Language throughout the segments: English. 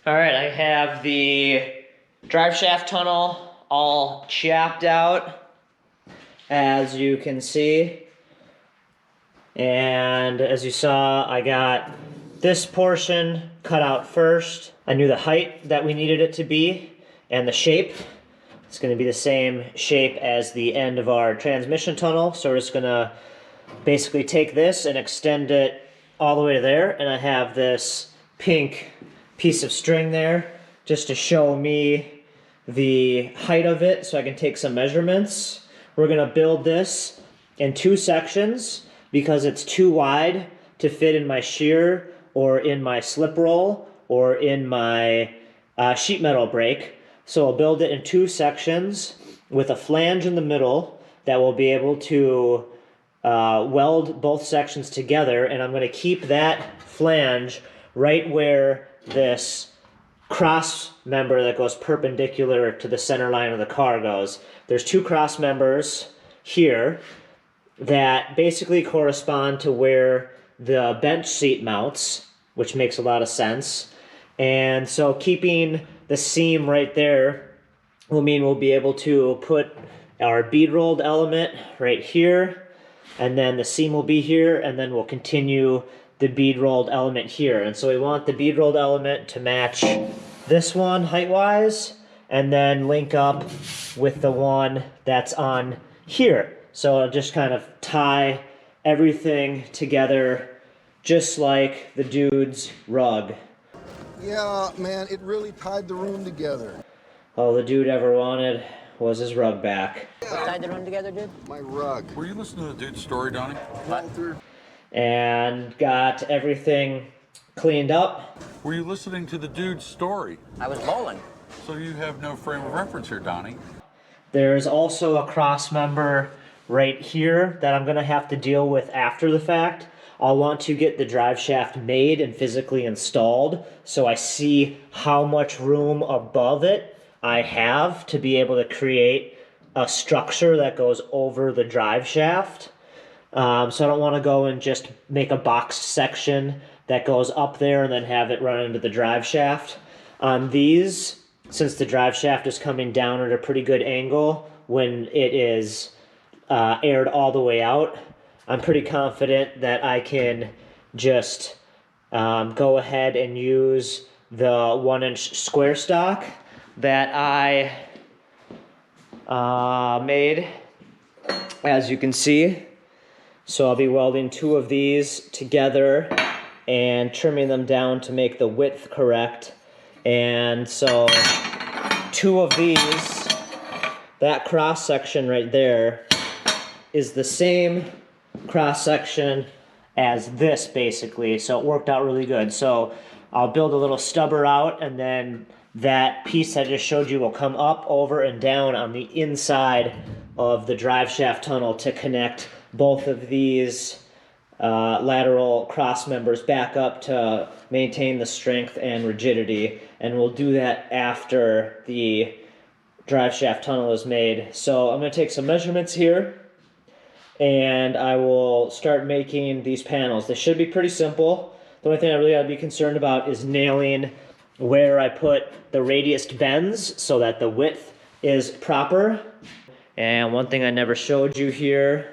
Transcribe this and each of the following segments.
All right, I have the drive shaft tunnel all chopped out, as you can see. And as you saw, I got this portion cut out first. I knew the height that we needed it to be and the shape. It's going to be the same shape as the end of our transmission tunnel. So we're just going to basically take this and extend it all the way to there. And I have this pink piece of string there just to show me the height of it so I can take some measurements. We're going to build this in 2 sections because it's too wide to fit in my shear or in my slip roll or in my sheet metal brake. So I'll build it in 2 sections with a flange in the middle that will be able to weld both sections together, and I'm going to keep that flange right where this cross member that goes perpendicular to the center line of the car goes. There's 2 cross members here that basically correspond to where the bench seat mounts, which makes a lot of sense. And so keeping the seam right there will mean we'll be able to put our bead rolled element right here, and then the seam will be here, and then we'll continue the bead rolled element here. And so we want the bead rolled element to match this one height wise and then link up with the one that's on here. So I'll just kind of tie everything together just like the dude's rug. Yeah, man, it really tied the room together. All the dude ever wanted was his rug back. What tied the room together, dude? My rug. Were you listening to the dude's story, Donnie? Walter. And got everything cleaned up. Were you listening to the dude's story? I was bowling. So you have no frame of reference here, Donnie. There's also a cross member right here that I'm going to have to deal with after the fact. I'll want to get the drive shaft made and physically installed so I see how much room above it I have to be able to create a structure that goes over the drive shaft. So I don't want to go and just make a boxed section that goes up there and then have it run into the drive shaft. On these, since the drive shaft is coming down at a pretty good angle when it is aired all the way out, I'm pretty confident that I can just go ahead and use the 1-inch square stock that I made, as you can see. So I'll be welding 2 of these together and trimming them down to make the width correct. And so 2 of these, that cross section right there is the same cross section as this basically. So it worked out really good. So I'll build a little stubber out, and then that piece I just showed you will come up, over, and down on the inside of the drive shaft tunnel to connect both of these lateral cross members back up to maintain the strength and rigidity. And we'll do that after the drive shaft tunnel is made. So I'm going to take some measurements here, and I will start making these panels. They should be pretty simple. The only thing I really got to be concerned about is nailing where I put the radius bends so that the width is proper. And one thing I never showed you here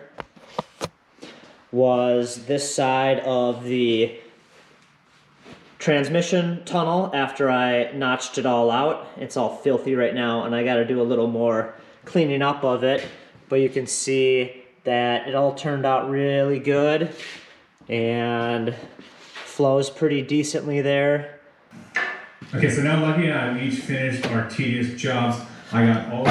was this side of the transmission tunnel after I notched it all out. It's all filthy right now, and I got to do a little more cleaning up of it. But you can see that it all turned out really good and flows pretty decently there. Okay, so now lucky we each finished our tedious jobs. I got all the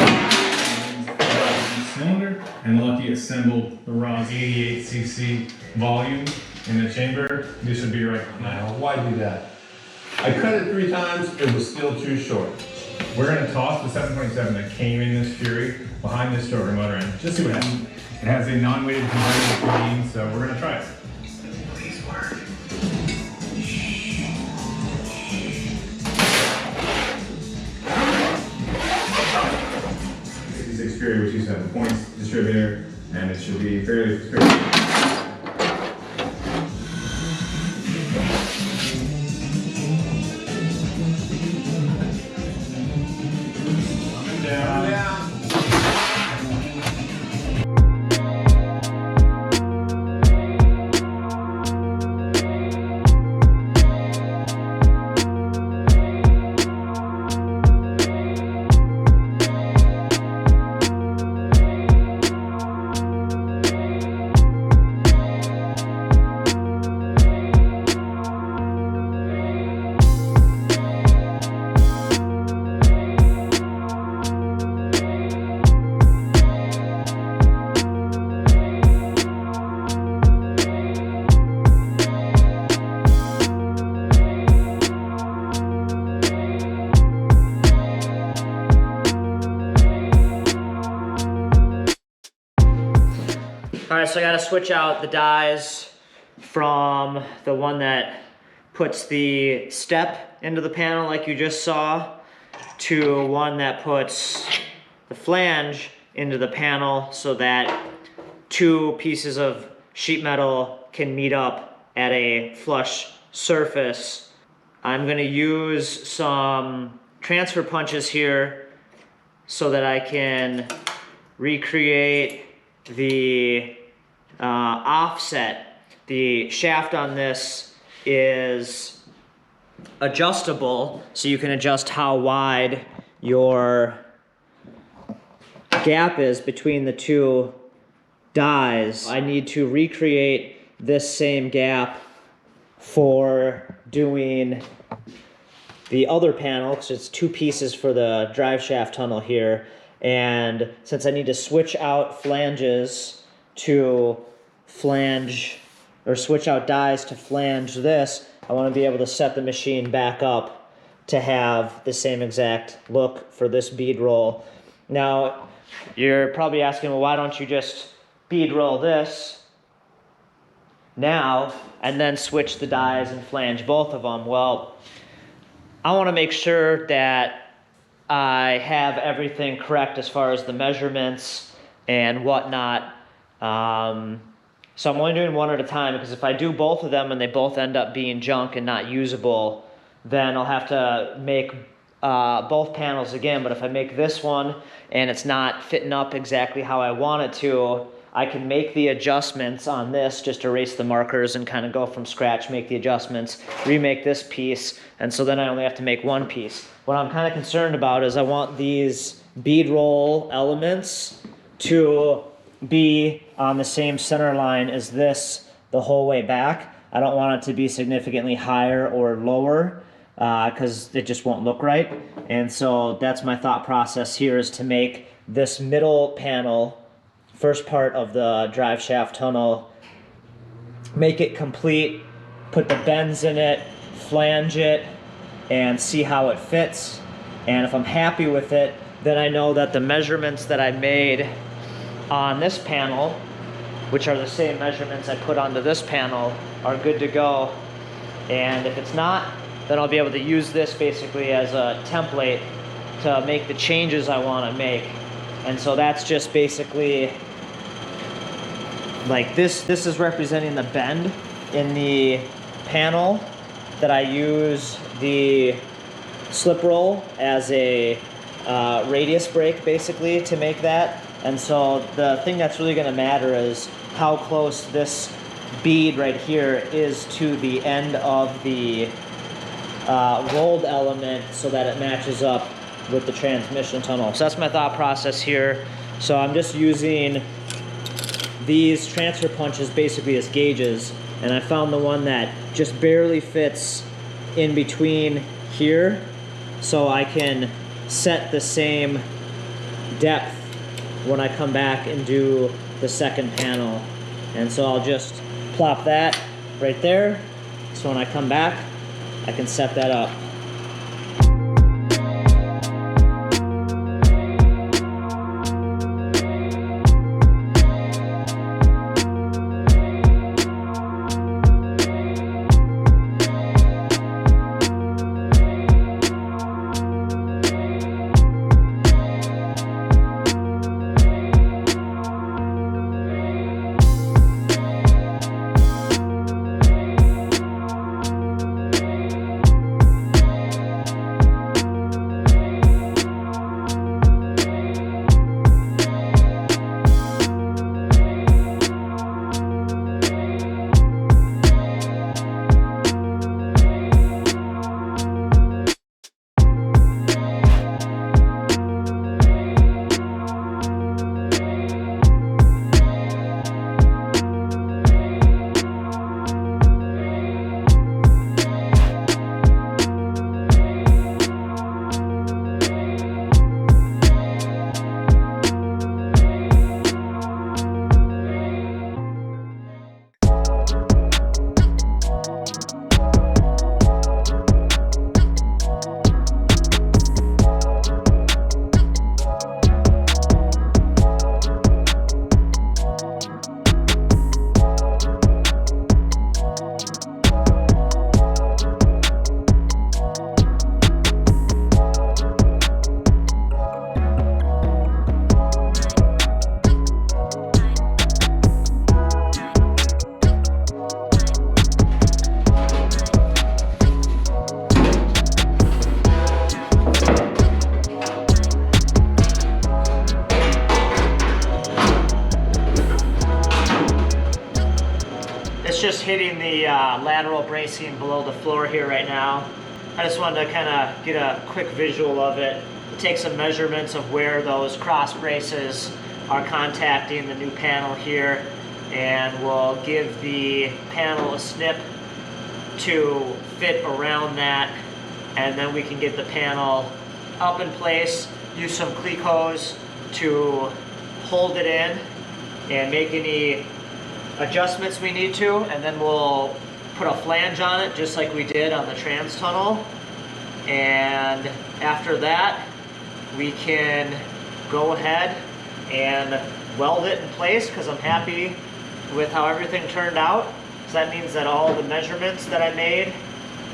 cylinder, and Lucky assembled the raw 88cc volume in the chamber. This should be right now. Why do that? I cut it 3 times, it was still too short. We're gonna toss the 727 that came in this Fury behind this stroker motor and just see what happens. It has a non-weighted convertible beam, so we're gonna try it. Please work. 66 Fury, which used to have a points distributor, and it should be fairly straightforward. All right, so I gotta switch out the dies from the one that puts the step into the panel like you just saw to one that puts the flange into the panel so that 2 pieces of sheet metal can meet up at a flush surface. I'm gonna use some transfer punches here so that I can recreate the offset. The shaft on this is adjustable, so you can adjust how wide your gap is between the 2 dies. I need to recreate this same gap for doing the other panel, because it's 2 pieces for the drive shaft tunnel here. And since I need to switch out flanges to flange, or switch out dies to flange this, I want to be able to set the machine back up to have the same exact look for this bead roll. Now, you're probably asking, well, why don't you just bead roll this now and then switch the dies and flange both of them? Well, I want to make sure that I have everything correct as far as the measurements and whatnot. So I'm only doing one at a time, because if I do both of them and they both end up being junk and not usable, then I'll have to make both panels again. But if I make this one and it's not fitting up exactly how I want it to, I can make the adjustments on this, just erase the markers and kind of go from scratch, make the adjustments, remake this piece, and so then I only have to make one piece. What I'm kind of concerned about is I want these bead roll elements to be on the same center line as this the whole way back. I don't want it to be significantly higher or lower, because it just won't look right. And so that's my thought process here, is to make this middle panel, first part of the drive shaft tunnel, make it complete, put the bends in it, flange it, and see how it fits. And if I'm happy with it, then I know that the measurements that I made on this panel, which are the same measurements I put onto this panel, are good to go. And if it's not, then I'll be able to use this basically as a template to make the changes I want to make. And so that's just basically like this is representing the bend in the panel that I use the slip roll as a radius break basically to make that. And so the thing that's really going to matter is how close this bead right here is to the end of the rolled element so that it matches up with the transmission tunnel. So that's my thought process here. So I'm just using these transfer punches basically as gauges and I found the one that just barely fits in between here, so I can set the same depth when I come back and do the second panel. And so I'll just plop that right there, so when I come back I can set that up. It's just hitting the lateral bracing below the floor here right now. I just wanted to kind of get a quick visual of it, take some measurements of where those cross braces are contacting the new panel here, and we'll give the panel a snip to fit around that, and then we can get the panel up in place, use some clecos to hold it in and make any adjustments we need to, and then we'll put a flange on it just like we did on the trans tunnel. And after that we can go ahead and weld it in place, because I'm happy with how everything turned out. So that means that all the measurements that I made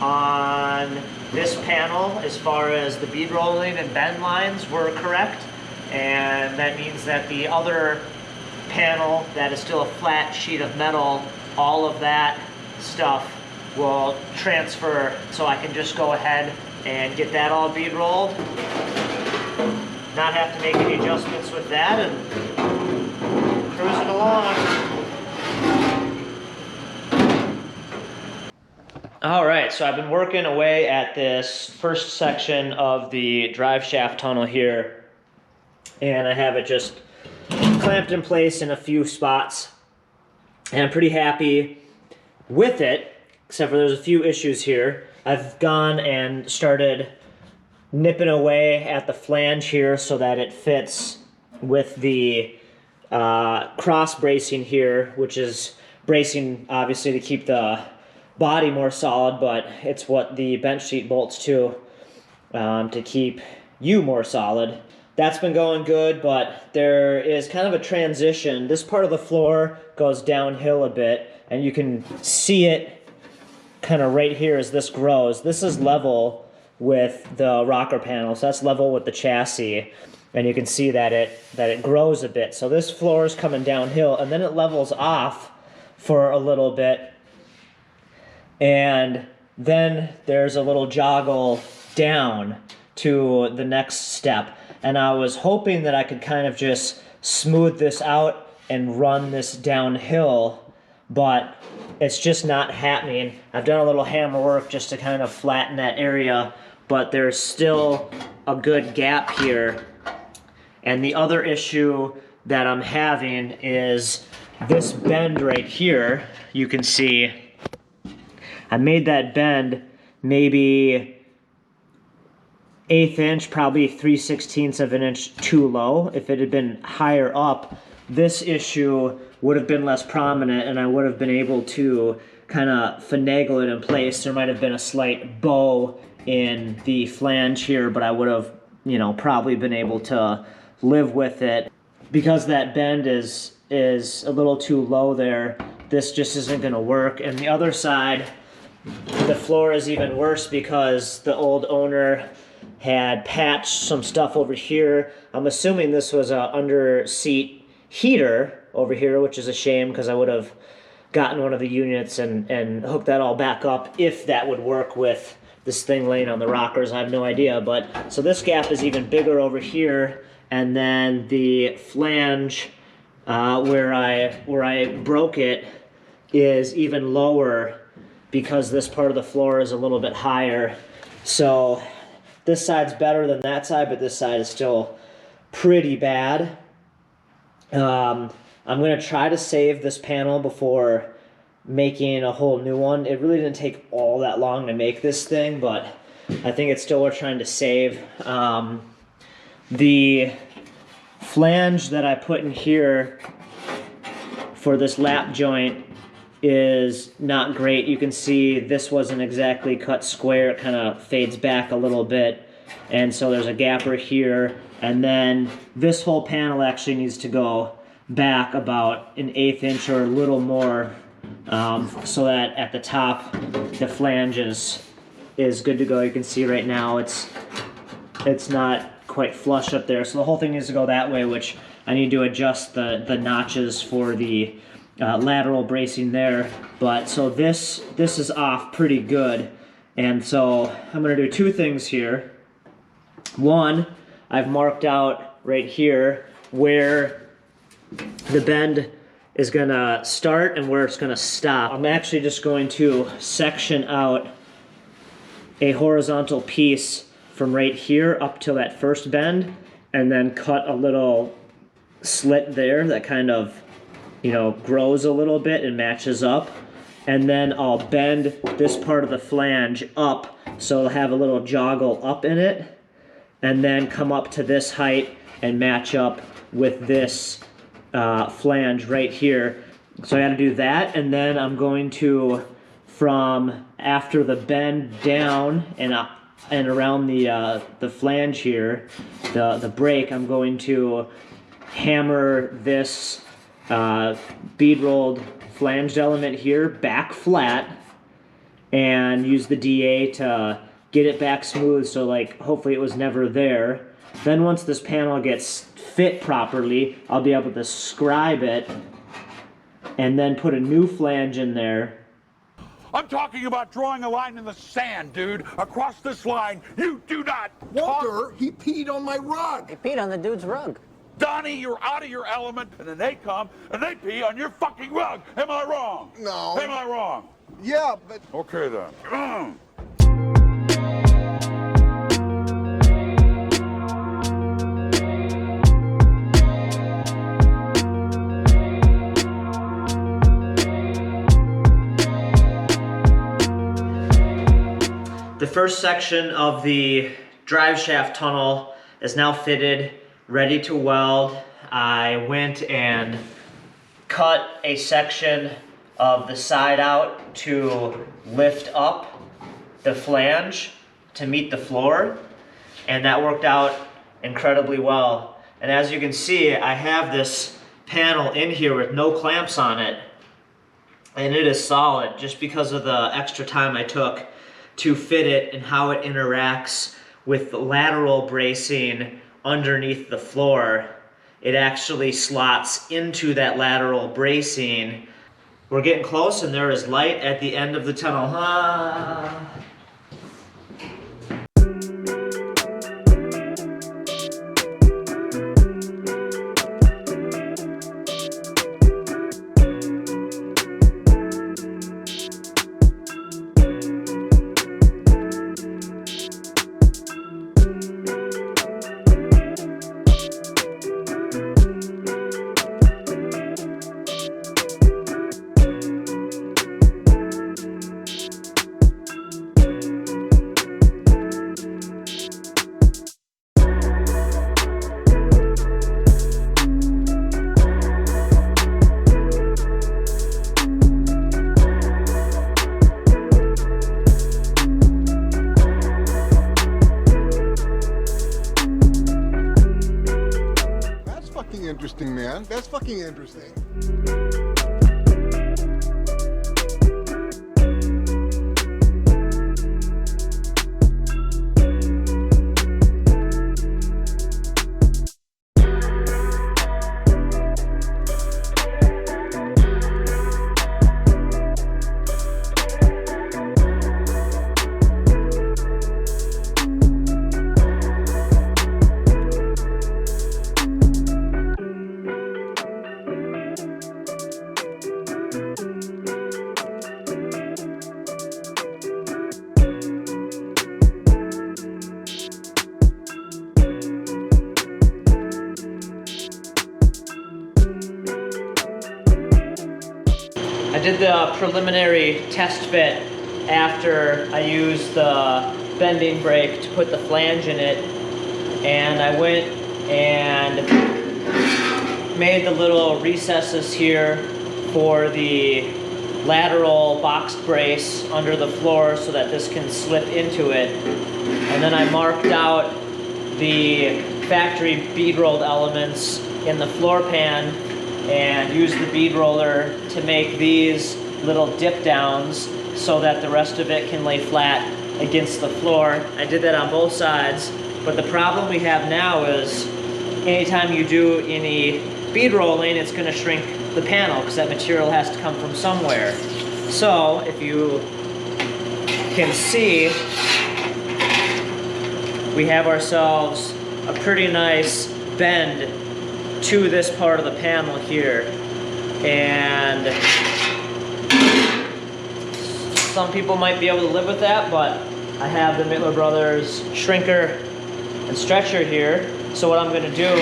on this panel as far as the bead rolling and bend lines were correct, and that means that the other panel that is still a flat sheet of metal, all of that stuff will transfer, so I can just go ahead and get that all bead rolled, not have to make any adjustments with that, and cruise it along. All right, so I've been working away at this first section of the drive shaft tunnel here, and I have it just clamped in place in a few spots, and I'm pretty happy with it, except for there's a few issues here. I've gone and started nipping away at the flange here so that it fits with the cross bracing here, which is bracing obviously to keep the body more solid, but it's what the bench seat bolts to keep you more solid. That's been going good, but there is kind of a transition. This part of the floor goes downhill a bit, and you can see it kind of right here as this grows. This is level with the rocker panel, so that's level with the chassis, and you can see that it grows a bit. So this floor is coming downhill, and then it levels off for a little bit, and then there's a little joggle down to the next step. And I was hoping that I could kind of just smooth this out and run this downhill, but it's just not happening. I've done a little hammer work just to kind of flatten that area, but there's still a good gap here. And the other issue that I'm having is this bend right here, you can see I made that bend maybe 1/8 inch, probably 3/16 of an inch too low. If it had been higher up, this issue would have been less prominent and I would have been able to kind of finagle it in place. There might have been a slight bow in the flange here, but I would have, you know, probably been able to live with it. Because that bend is a little too low there, this just isn't going to work. And the other side, the floor is even worse because the old owner had patched some stuff over here. I'm assuming this was a under seat heater over here, which is a shame because I would have gotten one of the units and hooked that all back up if that would work with this thing laying on the rockers. I have no idea. But so this gap is even bigger over here, and then the flange where I broke it is even lower because this part of the floor is a little bit higher. So this side's better than that side, but this side is still pretty bad. I'm going to try to save this panel before making a whole new one. It really didn't take all that long to make this thing, but I think it's still worth trying to save. The flange that I put in here for this lap joint is not great. You can see this wasn't exactly cut square. It kind of fades back a little bit, and so there's a gapper here, and then this whole panel actually needs to go back about 1/8 inch or a little more, so that at the top the flange is good to go. You can see right now it's not quite flush up there, so the whole thing needs to go that way, which I need to adjust the notches for the lateral bracing there. But so this is off pretty good, and so I'm going to do two things here. One, I've marked out right here where the bend is going to start and where it's going to stop. I'm actually just going to section out a horizontal piece from right here up to that first bend, and then cut a little slit there that kind of, you know, grows a little bit and matches up. And then I'll bend this part of the flange up so it'll have a little joggle up in it, and then come up to this height and match up with this flange right here. So I got to do that, and then I'm going to, from after the bend down and up and around the flange here, the break, I'm going to hammer this bead rolled flanged element here back flat and use the DA to get it back smooth, so like hopefully it was never there. Then once this panel gets fit properly, I'll be able to scribe it and then put a new flange in there. I'm talking about drawing a line in the sand, dude. Across this line, you do not Walter, he peed on my rug. He peed on the dude's rug. Donnie, you're out of your element, and then they come and they pee on your fucking rug. Am I wrong? No. Am I wrong? Yeah, but Okay then. The first section of the drive shaft tunnel is now fitted, ready to weld. I went and cut a section of the side out to lift up the flange to meet the floor, and that worked out incredibly well. And as you can see, I have this panel in here with no clamps on it, and it is solid just because of the extra time I took to fit it and how it interacts with the lateral bracing underneath the floor. It actually slots into that lateral bracing. We're getting close, and there is light at the end of the tunnel. interesting, man. That's fucking interesting. I did the preliminary test fit after I used the bending brake to put the flange in it, and I went and made the little recesses here for the lateral boxed brace under the floor so that this can slip into it. And then I marked out the factory bead rolled elements in the floor pan and used the bead roller to make these little dip downs so that the rest of it can lay flat against the floor. I did that on both sides, but the problem we have now is anytime you do any bead rolling, it's going to shrink the panel because that material has to come from somewhere. So if you can see, we have ourselves a pretty nice bend to this part of the panel here, and some people might be able to live with that, but I have the Mittler Brothers shrinker and stretcher here. So what I'm going to do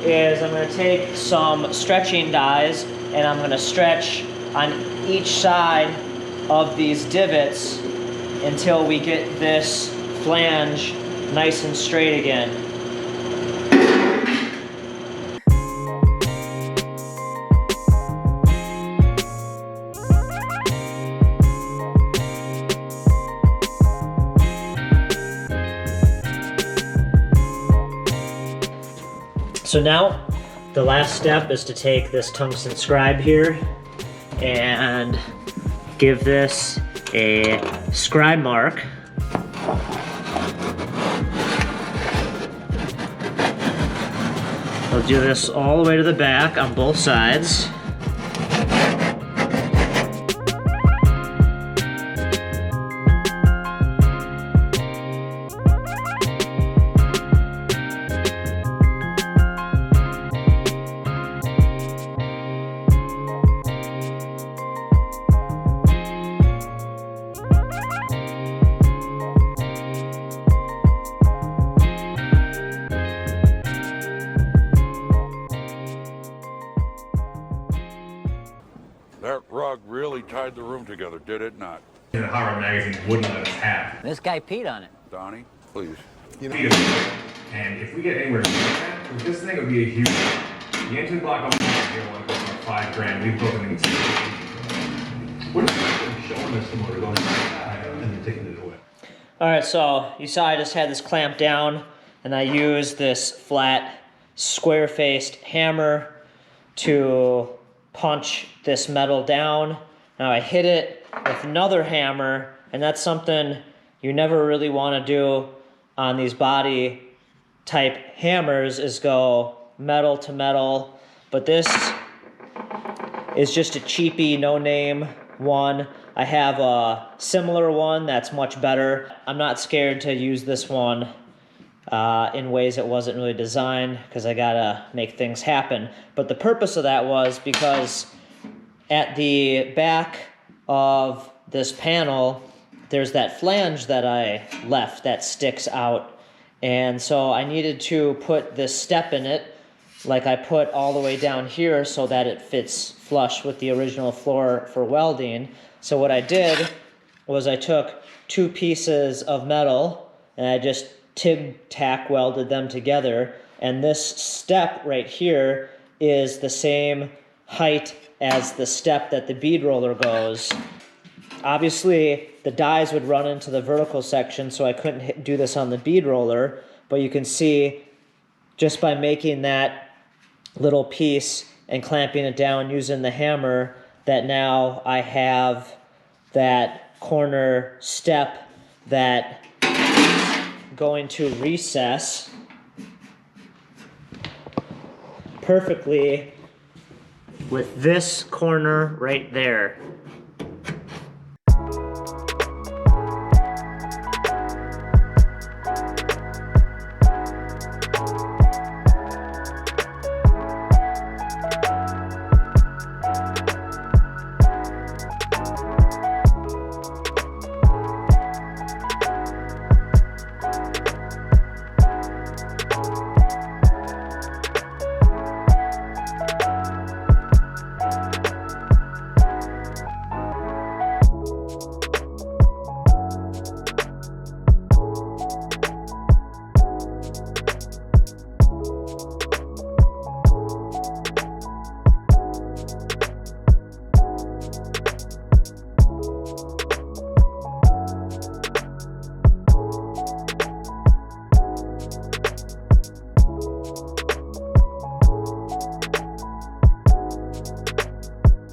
is I'm going to take some stretching dies and I'm going to stretch on each side of these divots until we get this flange nice and straight again. So now, the last step is to take this tungsten scribe here and give this a scribe mark. We'll do this all the way to the back on both sides. That rug really tied the room together, did it not? The Horror magazine wouldn't let us have. This guy peed on it. Donnie, please. You know, And if we get anywhere near that, this thing would be a huge. The engine block on the one costs like $5,000. We've broken into. What are you showing us the motor going and then taking it away? All right, so you saw I just had this clamped down, and I used this flat, square-faced hammer to punch this metal down. Now I hit it with another hammer, and that's something you never really want to do on these body type hammers, is go metal to metal. But this is just a cheapy, no-name one. I have a similar one that's much better. I'm not scared to use this one in ways it wasn't really designed, because I gotta make things happen. But the purpose of that was because at the back of this panel, there's that flange that I left that sticks out. And so I needed to put this step in it, like I put all the way down here, so that it fits flush with the original floor for welding. So what I did was I took two pieces of metal and I just tack welded them together, and this step right here is the same height as the step that the bead roller goes. Obviously the dies would run into the vertical section, so I couldn't do this on the bead roller, but you can see just by making that little piece and clamping it down using the hammer, that now I have that corner step that going to recess perfectly with this corner right there.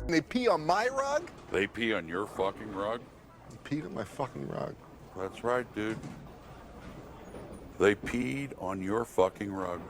They pee on my rug? They pee on your fucking rug? They peed on my fucking rug. That's right, dude. They peed on your fucking rug.